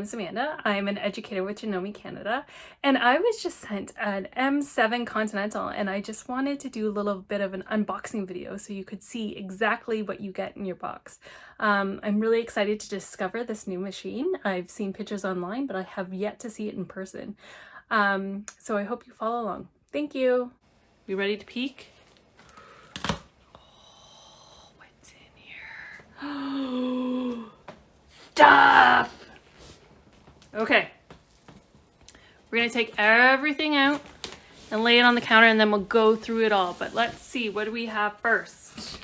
name's Amanda. I'm an educator with Janome, Canada, and I was just sent an M7 Continental, and I just wanted to do a little bit of an unboxing video so you could see exactly what you get in your box. I'm really excited to discover this new machine. I've seen pictures online, but I have yet to see it in person. So I hope you follow along. Thank you. You ready to peek? Oh, what's in here? Stuff! Okay. We're gonna take everything out and lay it on the counter, and then we'll go through it all. But let's see, what do we have first?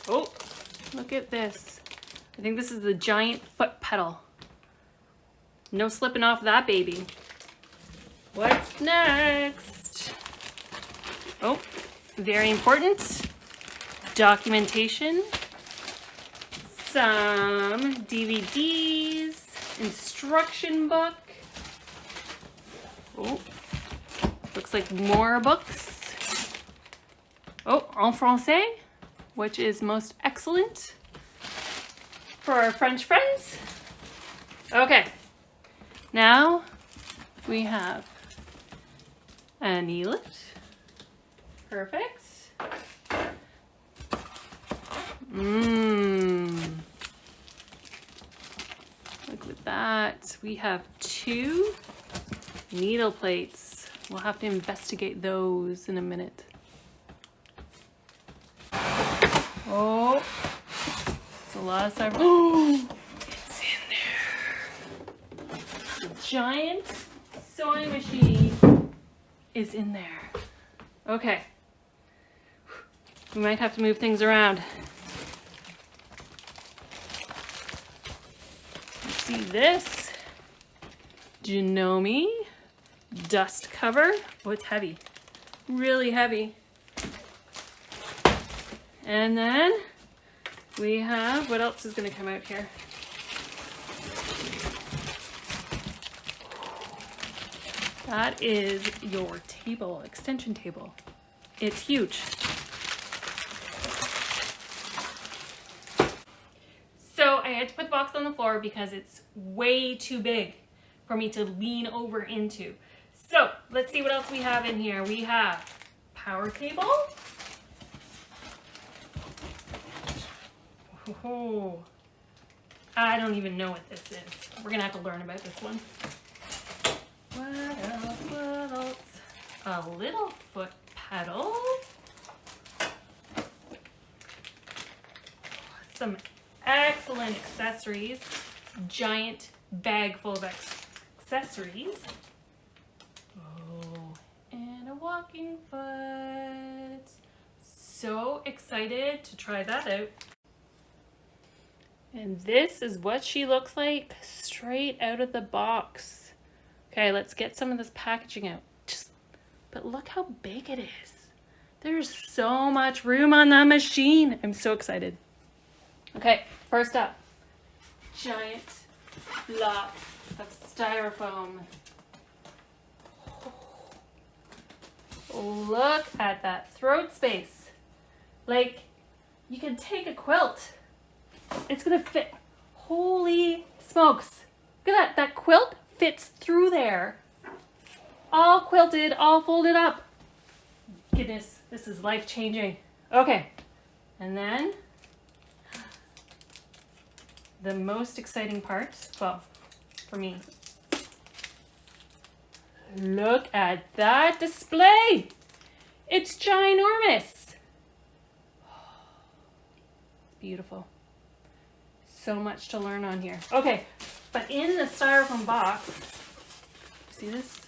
Oh, look at this. I think this is the giant foot pedal. No slipping off that baby. What's next? Oh, very important. Documentation. Some DVDs. Instruction book. Oh, looks like more books. Oh, en français, which is most excellent for our French friends. Okay. Now we have an elet. Perfect. Look at that. We have 2 needle plates. We'll have to investigate those in a minute. Oh, it's a lot of styrofoam. Oh, it's in there. The giant sewing machine is in there. Okay. We might have to move things around. See this? Janome dust cover. Oh, it's heavy. Really heavy. And then we have, what else is going to come out here? That is your table, extension table. It's huge. So I had to put the box on the floor because it's way too big for me to lean over into. So let's see what else we have in here. We have power cable. Oh, I don't even know what this is. We're gonna have to learn about this one. What else? What else? A little foot pedal. Some excellent accessories. Giant bag full of accessories. Oh, and a walking foot. So excited to try that out. And this is what she looks like straight out of the box. Okay, let's get some of this packaging out. But look how big it is. There's so much room on that machine. I'm so excited. Okay, first up, giant block of styrofoam. Look at that throat space. Like, you can take a quilt. It's gonna fit. Holy smokes. Look at that. That quilt fits through there. All quilted, all folded up. Goodness, this is life-changing. Okay, and then the most exciting part, well, for me. Look at that display. It's ginormous. Beautiful. So much to learn on here. Okay, but in the styrofoam box, see this?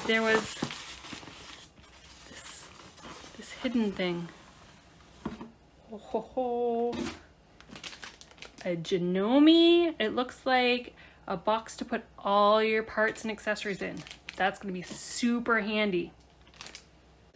There was this hidden thing. Oh, a Janome. It looks like a box to put all your parts and accessories in. That's going to be super handy.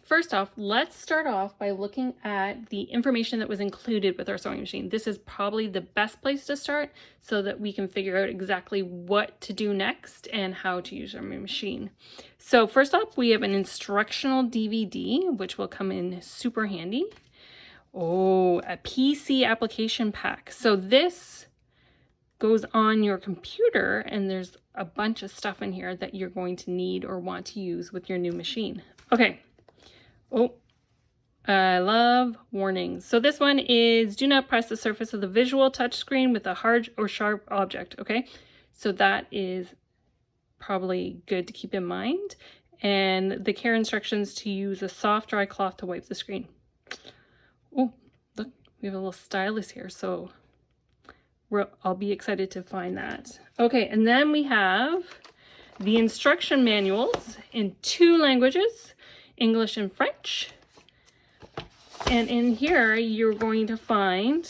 First off, let's start off by looking at the information that was included with our sewing machine. This is probably the best place to start so that we can figure out exactly what to do next and how to use our machine. So first off, we have an instructional DVD, which will come in super handy. Oh, a PC application pack. So this goes on your computer, and there's a bunch of stuff in here that you're going to need or want to use with your new machine. Okay. Oh, I love warnings. So this one is, do not press the surface of the visual touch screen with a hard or sharp object. Okay. So that is probably good to keep in mind. And the care instructions to use a soft, dry cloth to wipe the screen. Oh, look, we have a little stylus here. So I'll be excited to find that. Okay, and then we have the instruction manuals in 2 languages, English and French. And in here, you're going to find,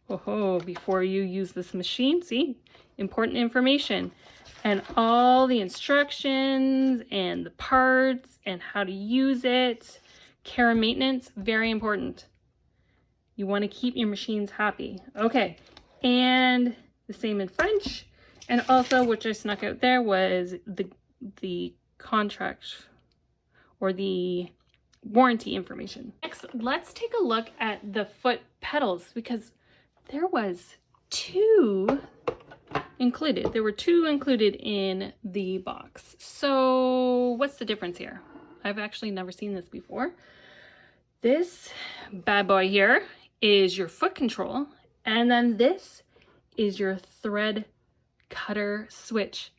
before you use this machine, see, important information. And all the instructions and the parts and how to use it. Care and maintenance, very important. You want to keep your machines happy. Okay. And the same in French. And also, which I snuck out there, was the contract or the warranty information. Next, let's take a look at the foot pedals, because there was 2 included. There were 2 included in the box. So what's the difference here? I've actually never seen this before. This bad boy here is your foot control. And then this is your thread cutter switch.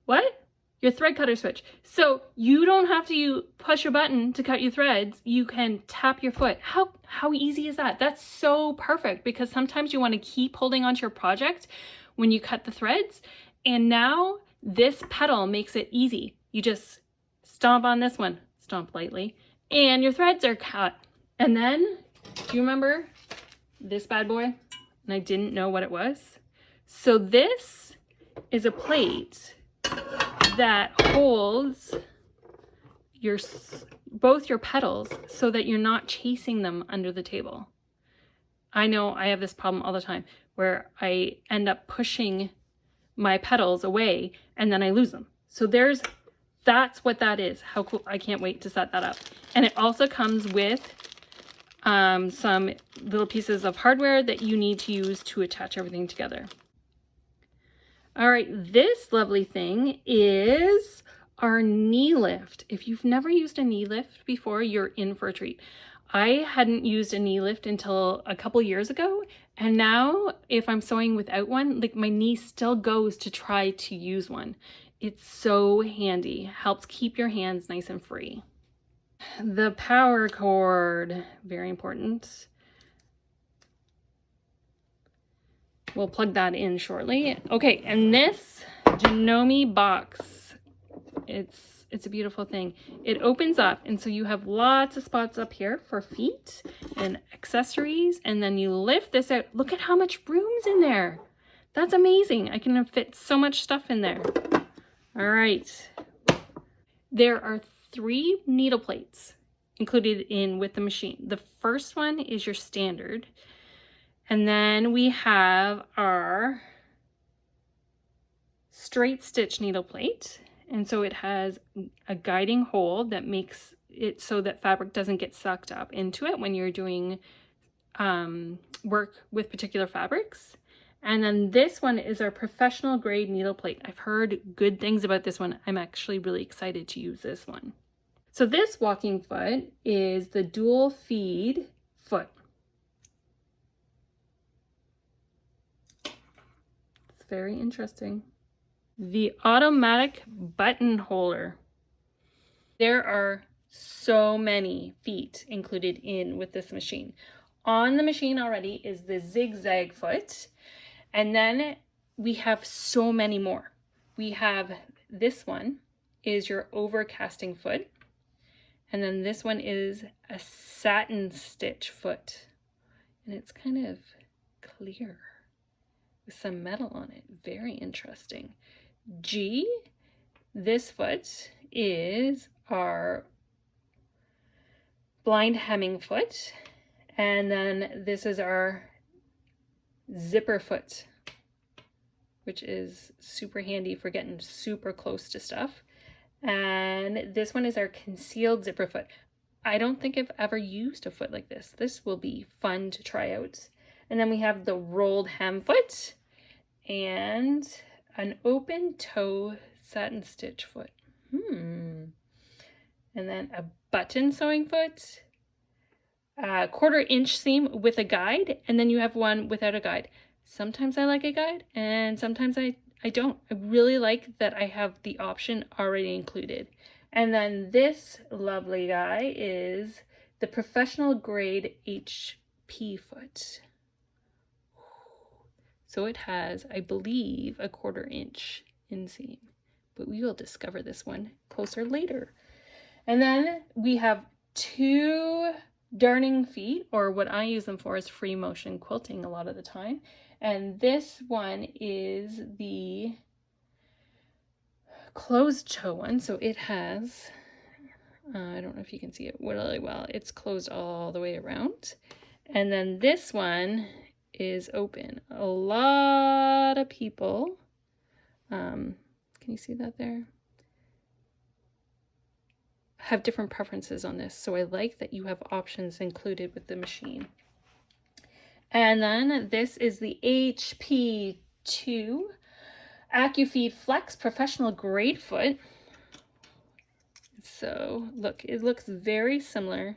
What? Your thread cutter switch. So you don't have to push a button to cut your threads. You can tap your foot. How easy is that? That's so perfect, because sometimes you want to keep holding onto your project when you cut the threads. And now this pedal makes it easy. You just stomp on this one, stomp lightly, and your threads are cut. And then, do you remember this bad boy? And I didn't know what it was. So this is a plate that holds both your pedals so that you're not chasing them under the table. I know I have this problem all the time where I end up pushing my pedals away and then I lose them. So that's what that is. How cool. I can't wait to set that up. And it also comes with some little pieces of hardware that you need to use to attach everything together. All right, this lovely thing is our knee lift. If you've never used a knee lift before, you're in for a treat. I hadn't used a knee lift until a couple years ago, and now if I'm sewing without one, like, my knee still goes to try to use one. It's so handy. Helps keep your hands nice and free. The power cord, very important. We'll plug that in shortly. Okay, and this Janome box, it's a beautiful thing. It opens up, and so you have lots of spots up here for feet and accessories, and then you lift this out. Look at how much room's in there. That's amazing. I can fit so much stuff in there. All right. There are 3 needle plates included with the machine. The first one is your standard. And then we have our straight stitch needle plate. And so it has a guiding hole that makes it so that fabric doesn't get sucked up into it when you're doing work with particular fabrics. And then this one is our professional grade needle plate. I've heard good things about this one. I'm actually really excited to use this one. So this walking foot is the dual feed foot. Very interesting. The automatic button holder. There are so many feet included with this machine. On the machine already is the zigzag foot, and then we have so many more. We have this one is your overcasting foot, and then this one is a satin stitch foot, and it's kind of clear with some metal on it. Very interesting. G, this foot is our blind hemming foot. And then this is our zipper foot, which is super handy for getting super close to stuff. And this one is our concealed zipper foot. I don't think I've ever used a foot like this. This will be fun to try out. And then we have the rolled hem foot. and an open toe satin stitch foot. And then a button sewing foot, a 1/4 inch seam with a guide, and then you have one without a guide. Sometimes I like a guide and sometimes I don't. I really like that I have the option already included. And then this lovely guy is the professional grade HP foot. So it has, I believe, a 1/4 inch inseam, but we will discover this one closer later. And then we have 2 darning feet, or what I use them for is free motion quilting a lot of the time. And this one is the closed toe one, so it has, I don't know if you can see it really well, it's closed all the way around. And then this one is open. A lot of people, can you see that there? Have different preferences on this, so I like that you have options included with the machine. And then this is the HP2 AccuFeed Flex Professional Grade Foot. So look, it looks very similar.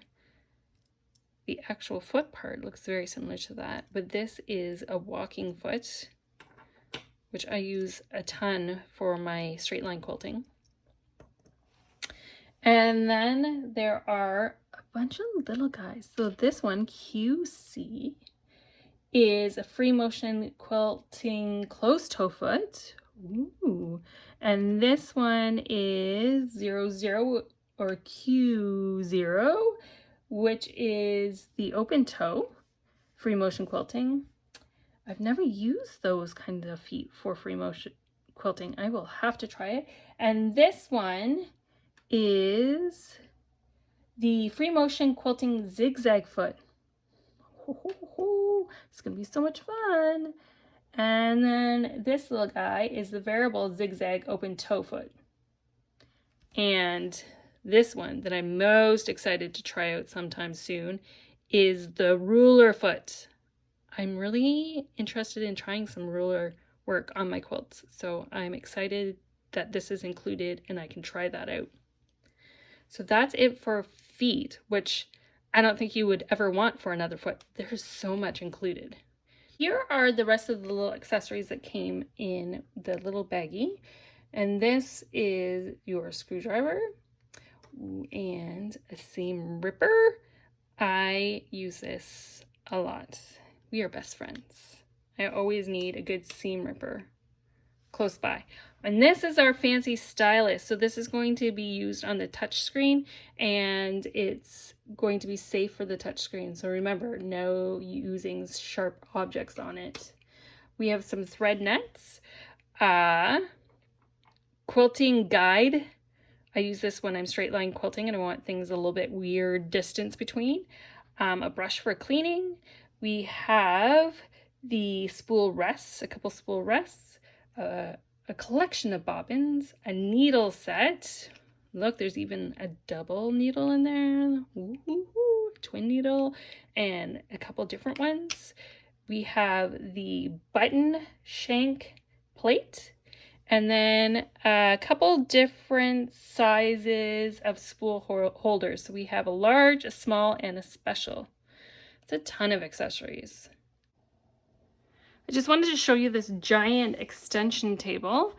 The actual foot part looks very similar to that, but this is a walking foot, which I use a ton for my straight line quilting. And then there are a bunch of little guys. So this one, QC, is a free motion quilting closed toe foot. Ooh. And this one is 00 or Q0, which is the open toe free motion quilting. I've never used those kind of feet for free motion quilting. I will have to try it. And this one is the free motion quilting zigzag foot. It's gonna be so much fun. And then this little guy is the variable zigzag open toe foot. And this one that I'm most excited to try out sometime soon is the ruler foot. I'm really interested in trying some ruler work on my quilts, so I'm excited that this is included and I can try that out. So that's it for feet, which I don't think you would ever want for another foot. There's so much included. Here are the rest of the little accessories that came in the little baggie. And this is your screwdriver and a seam ripper. I use this a lot. We are best friends. I always need a good seam ripper close by. And this is our fancy stylus. So this is going to be used on the touch screen and it's going to be safe for the touch screen. So remember, no using sharp objects on it. We have some thread nets, quilting guide. I use this when I'm straight line quilting and I want things a little bit weird distance between. A brush for cleaning. We have the spool rests, a couple spool rests, a collection of bobbins, a needle set. Look, there's even a double needle in there. Ooh, twin needle, and a couple different ones. We have the button shank plate, and then a couple different sizes of spool holders. So we have a large, a small, and a special. It's a ton of accessories. I just wanted to show you this giant extension table,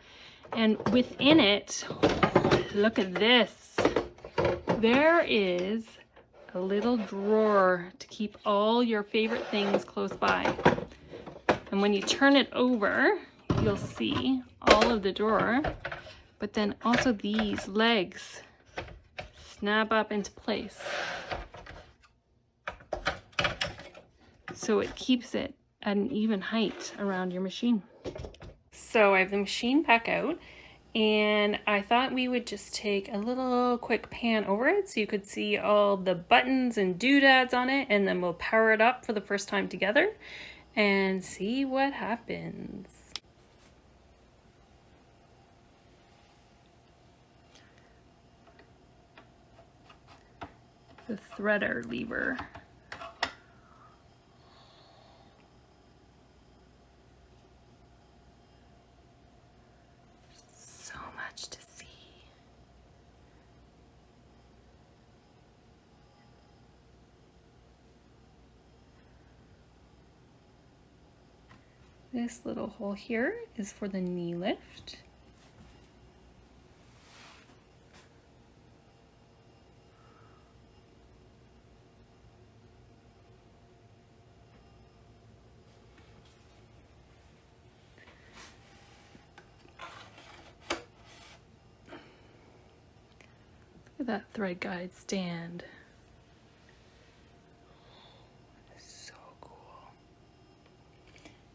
and within it, look at this. There is a little drawer to keep all your favorite things close by. And when you turn it over, you'll see all of the drawer, but then also these legs snap up into place. So it keeps it at an even height around your machine. So I have the machine back out and I thought we would just take a little quick pan over it so you could see all the buttons and doodads on it, and then we'll power it up for the first time together and see what happens. The threader lever. This little hole here is for the knee lift. Look at that thread guide stand. So cool.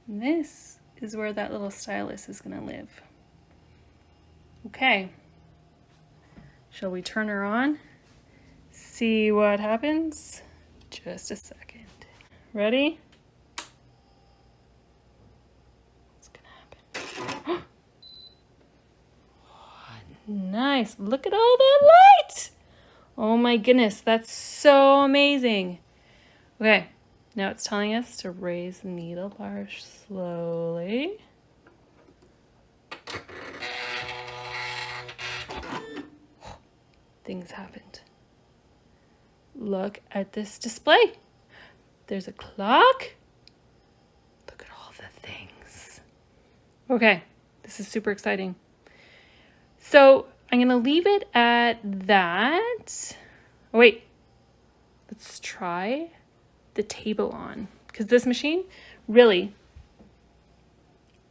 And this is where that little stylus is going to live. Okay. Shall we turn her on? See what happens? Just a second. Ready? What's going to happen? Nice. Look at all that light. Oh my goodness, that's so amazing. Okay, now it's telling us to raise the needle bar slowly. Things happened. Look at this display. There's a clock. Look at all the things. Okay, this is super exciting. So I'm going to leave it at that. Oh, wait, let's try the table on, because this machine, really,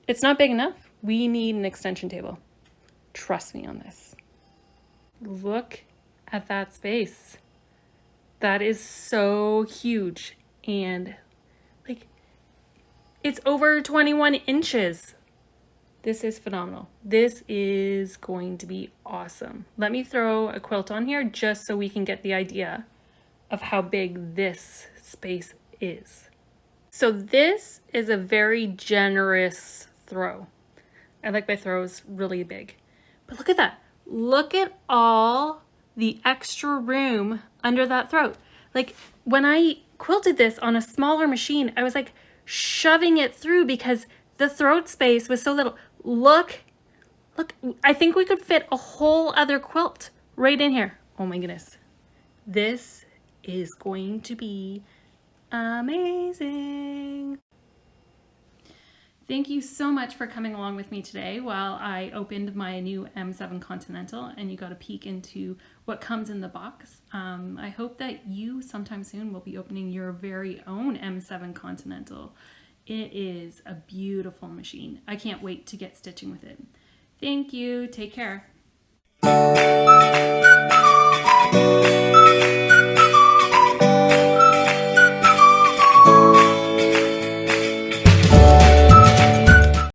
it's not big enough. We need an extension table. Trust me on this. Look at that space. That is so huge. And like, it's over 21 inches. This is phenomenal. This is going to be awesome. Let me throw a quilt on here just so we can get the idea of how big this space is. So this is a very generous throw. I like my throws really big. But look at that. Look at all the extra room under that throat. Like when I quilted this on a smaller machine, I was like shoving it through because the throat space was so little. Look, I think we could fit a whole other quilt right in here. Oh my goodness. This is going to be amazing. Thank you so much for coming along with me today while I opened my new M7 Continental and you got a peek into what comes in the box. I hope that you sometime soon will be opening your very own M7 Continental. It is a beautiful machine. I can't wait to get stitching with it. Thank you. Take care.